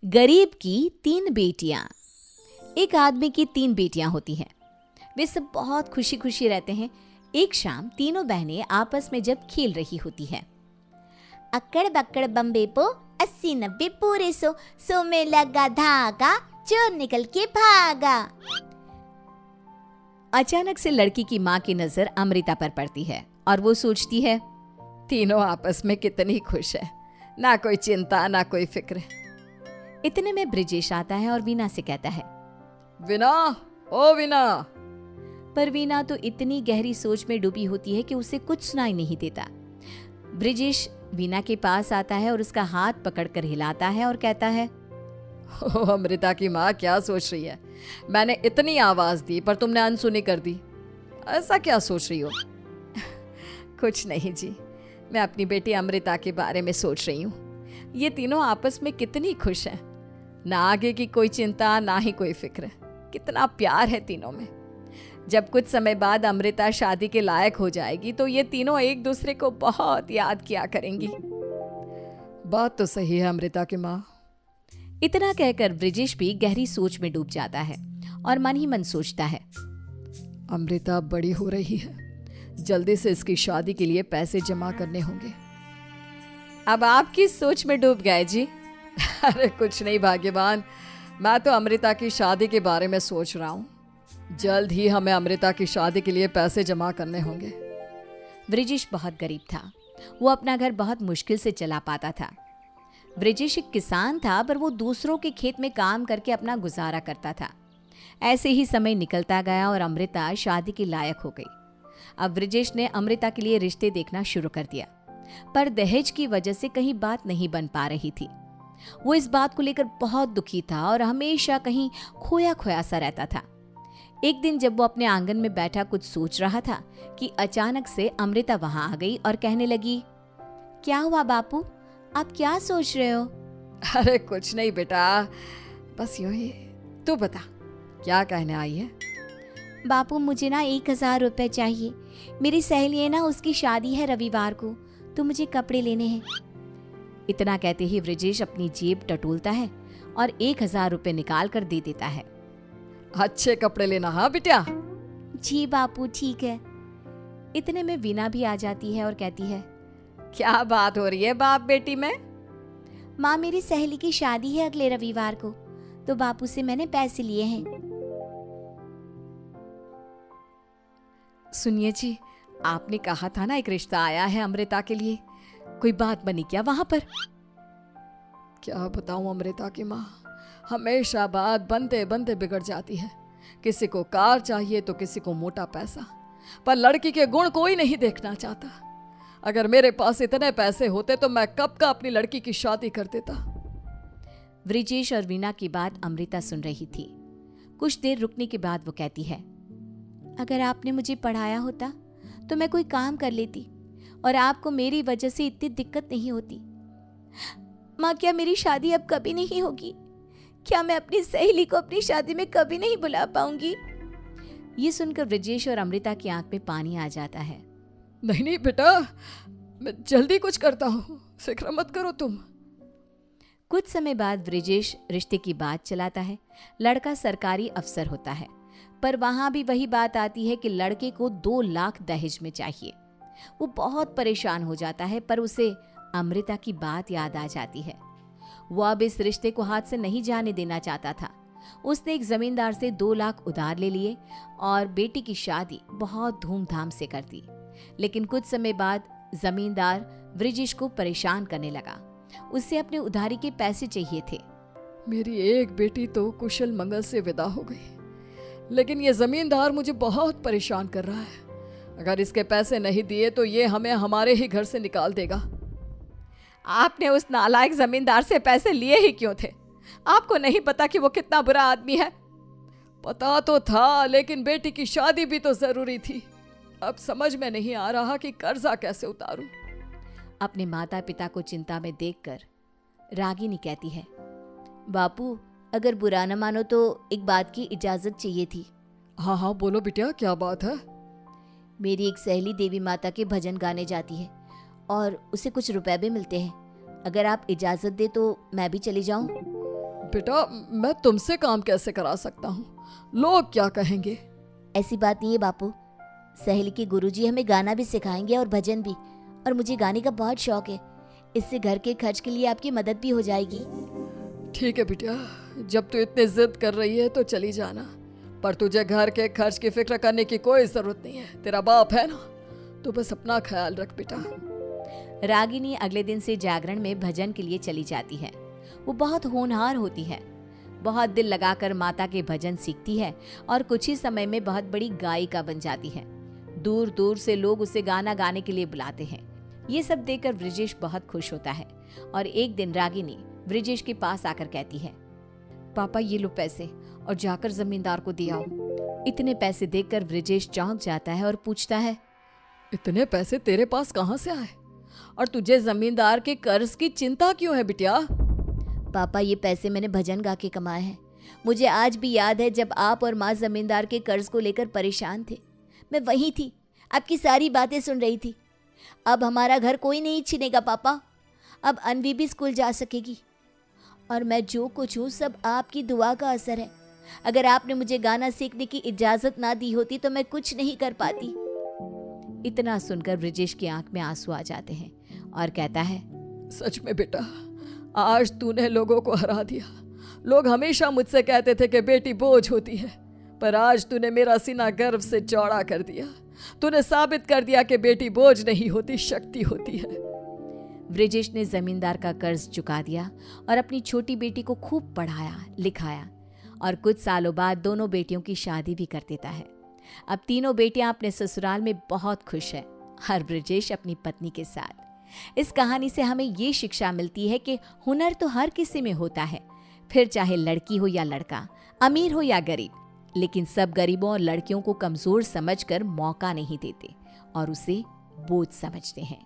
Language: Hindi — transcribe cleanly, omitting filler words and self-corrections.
गरीब की 3 बेटियां। एक आदमी की 3 बेटियां होती हैं। वे सब बहुत खुशी खुशी रहते हैं। एक शाम तीनों बहनें आपस में जब खेल रही होती हैं। अक्कड़ बक्कड़ बम्बे पो 80-90 पूरे सो में लगा धागा, चोर निकल के भागा। अचानक से लड़की की माँ की नजर अमृता पर पड़ती है और वो सोचती है, तीनों आपस में कितनी खुश है, ना कोई चिंता ना कोई फिक्र। इतने में ब्रिजेश आता है और वीना से कहता है, वीना, ओ वीना। पर वीना तो इतनी गहरी सोच में डूबी होती है कि उसे कुछ सुनाई नहीं देता। ब्रिजेश वीना के पास आता है और उसका हाथ पकड़कर हिलाता है और कहता है, ओ अमृता की माँ, क्या सोच रही है? मैंने इतनी आवाज दी पर तुमने अनसुनी कर दी। ऐसा क्या सोच रही हो? कुछ नहीं जी, मैं अपनी बेटी अमृता के बारे में सोच रही हूँ। ये तीनों आपस में कितनी खुश हैं, ना आगे की कोई चिंता ना ही कोई फिक्र। कितना प्यार है तीनों में। जब कुछ समय बाद अमृता शादी के लायक हो जाएगी तो ये तीनों एक दूसरे को बहुत याद किया करेंगी। बात तो सही है अमृता की माँ। इतना कहकर ब्रिजेश भी गहरी सोच में डूब जाता है और मन ही मन सोचता है, अमृता बड़ी हो रही है, जल्दी से इसकी शादी के लिए पैसे जमा करने होंगे। अब आप किस सोच में डूब गए जी? अरे कुछ नहीं भाग्यवान, मैं तो अमृता की शादी के बारे में सोच रहा हूँ। जल्द ही हमें अमृता की शादी के लिए पैसे जमा करने होंगे। ब्रिजेश बहुत गरीब था। वो अपना घर बहुत मुश्किल से चला पाता था। ब्रिजेश एक किसान था, पर वो दूसरों के खेत में काम करके अपना गुजारा करता था। ऐसे ही समय निकलता गया और अमृता शादी के लायक हो गई। अब ब्रिजेश ने अमृता के लिए रिश्ते देखना शुरू कर दिया, पर दहेज की वजह से कहीं बात नहीं बन पा रही थी। वो इस बात को लेकर बहुत दुखी था और हमेशा कहीं खोया खोया सा रहता था। एक दिन जब वो अपने आंगन में बैठा कुछ सोच रहा था कि अचानक से अमृता वहां आ गई और कहने लगी, क्या हुआ बापू, आप क्या सोच रहे हो? अरे कुछ नहीं बेटा, बस यूं ही। तू बता, क्या कहने आई है? बापू मुझे ना 1000 रुपए चाहिए। मेरी सहेली है ना, उसकी शादी है रविवार को, तो मुझे कपड़े लेने हैं। इतना कहते ही ब्रिजेश अपनी जेब टटोलता है और 1000 रुपए निकाल कर दे देता है। अच्छे कपड़े लेना, हाँ बिटिया? जी बापू ठीक है। इतने में वीना भी आ जाती है और कहती है, क्या बात हो रही है बाप बेटी में? माँ मेरी सहेली की शादी है अगले रविवार को, तो बापू से मैंने पैसे लिए हैं। सुनिए जी, आपने कहा था ना एक रिश्ता आया है अमृता के लिए, कोई बात बनी क्या वहां पर? क्या बताऊं अमृता की माँ, हमेशा बात बनते बनते बिगड़ जाती है। किसी को कार चाहिए तो किसी को मोटा पैसा, पर लड़की के गुण कोई नहीं देखना चाहता। अगर मेरे पास इतने पैसे होते तो मैं कब का अपनी लड़की की शादी कर देता। ब्रिजेश और वीना की बात अमृता सुन रही थी। कुछ देर रुकने के बाद वो कहती है, अगर आपने मुझे पढ़ाया होता तो मैं कोई काम कर लेती और आपको मेरी वजह से इतनी दिक्कत नहीं होती। माँ, क्या मेरी शादी अब कभी नहीं होगी? क्या मैं अपनी सहेली को अपनी शादी में कभी नहीं बुला पाऊंगी? ये सुनकर ब्रिजेश और अमृता की आंख में पानी आ जाता है। नहीं नहीं बेटा, मैं जल्दी कुछ करता हूँ, फिक्र मत करो तुम। कुछ समय बाद ब्रिजेश रिश्ते की बात चलाता है। लड़का सरकारी अफसर होता है, पर वहां भी वही बात आती है कि लड़के को 2 लाख दहेज में चाहिए। वो बहुत परेशान हो जाता है, पर उसे अमृता की बात याद आ जाती है। वो अब इस रिश्ते को हाथ से नहीं जाने देना चाहता था। उसने एक जमींदार से 2 लाख उधार ले लिए और बेटी की शादी बहुत धूमधाम से कर दी। लेकिन कुछ समय बाद जमींदार ब्रिजेश को परेशान करने लगा। उससे अपने उधारी के पैसे चाहिए थे। मेरी एक बेटी तो कुशल मंगल से विदा हो गई, लेकिन ये जमींदार मुझे बहुत परेशान कर रहा है। अगर इसके पैसे नहीं दिए तो ये हमें हमारे ही घर से निकाल देगा। आपने उस नालायक जमींदार से पैसे लिए ही क्यों थे? आपको नहीं पता कि वो कितना बुरा आदमी है? पता तो था, लेकिन बेटी की शादी भी तो जरूरी थी। अब समझ में नहीं आ रहा कि कर्जा कैसे उतारूं। अपने माता पिता को चिंता में देखकर रागिनी कहती है, बापू अगर बुरा न मानो तो एक बात की इजाजत चाहिए थी। हाँ हाँ बोलो बिटिया, क्या बात है? मेरी एक सहेली देवी माता के भजन गाने जाती है और उसे कुछ रुपए भी मिलते हैं। अगर आप इजाजत दे तो मैं भी चली जाऊं। बेटा मैं तुमसे काम कैसे करा सकता हूँ, लोग क्या कहेंगे। ऐसी बात नहीं है बापू, सहेली के गुरुजी हमें गाना भी सिखाएंगे और भजन भी, और मुझे गाने का बहुत शौक है। इससे घर के खर्च के लिए आपकी मदद भी हो जाएगी। ठीक है बिटिया, जब तू इतनी जिद कर रही है तो चली जाना, पर तुझे घर के खर्च की फिक्र करने की कोई जरूरत नहीं है, तेरा बाप है ना, तू बस अपना ख्याल रख बेटा। रागिनी अगले दिन से जागरण में भजन के लिए चली जाती है। वो बहुत होनहार होती है, बहुत दिल लगाकर माता के भजन सीखती है और कुछ ही समय में बहुत बड़ी गायिका बन जाती है। दूर दूर से लोग उसे गाना गाने के लिए बुलाते हैं। ये सब देखकर ब्रिजेश बहुत खुश होता है और एक दिन रागिनी ब्रिजेश के पास आकर कहती है, पापा ये लो पैसे और जाकर जमींदार को दिया। इतने पैसे देखकर ब्रिजेश चौंक जाता है और पूछता है, इतने पैसे तेरे पास कहाँ से आए, और तुझे जमींदार के कर्ज की चिंता क्यों है बिटिया। पापा ये पैसे मैंने भजन गा के कमाए हैं। मुझे आज भी याद है जब आप और माँ जमींदार के कर्ज को लेकर परेशान थे, मैं वहीं थी, आपकी सारी बातें सुन रही थी। अब हमारा घर कोई नहीं छीनेगा पापा, अब अनवी भी स्कूल जा सकेगी, और मैं जो कुछ हूँ सब आपकी दुआ का असर है। अगर आपने मुझे गाना सीखने की इजाज़त ना दी होती तो मैं कुछ नहीं कर पाती। इतना सुनकर ब्रिजेश की आंख में आंसू आ जाते हैं और कहता है, सच में बेटा, आज तूने लोगों को हरा दिया। लोग हमेशा मुझसे कहते थे कि बेटी बोझ होती है, पर आज तूने मेरा सीना गर्व से चौड़ा कर दिया। तूने साबित कर दिया कि बेटी बोझ नहीं होती, शक्ति होती है। ब्रिजेश ने जमींदार का कर्ज चुका दिया और अपनी छोटी बेटी को खूब पढ़ाया लिखाया और कुछ सालों बाद दोनों बेटियों की शादी भी कर देता है। अब तीनों बेटियां अपने ससुराल में बहुत खुश है, हर ब्रिजेश अपनी पत्नी के साथ। इस कहानी से हमें ये शिक्षा मिलती है कि हुनर तो हर किसी में होता है, फिर चाहे लड़की हो या लड़का, अमीर हो या गरीब, लेकिन सब गरीबों और लड़कियों को कमजोर समझकर मौका नहीं देते और उसे बोझ समझते हैं।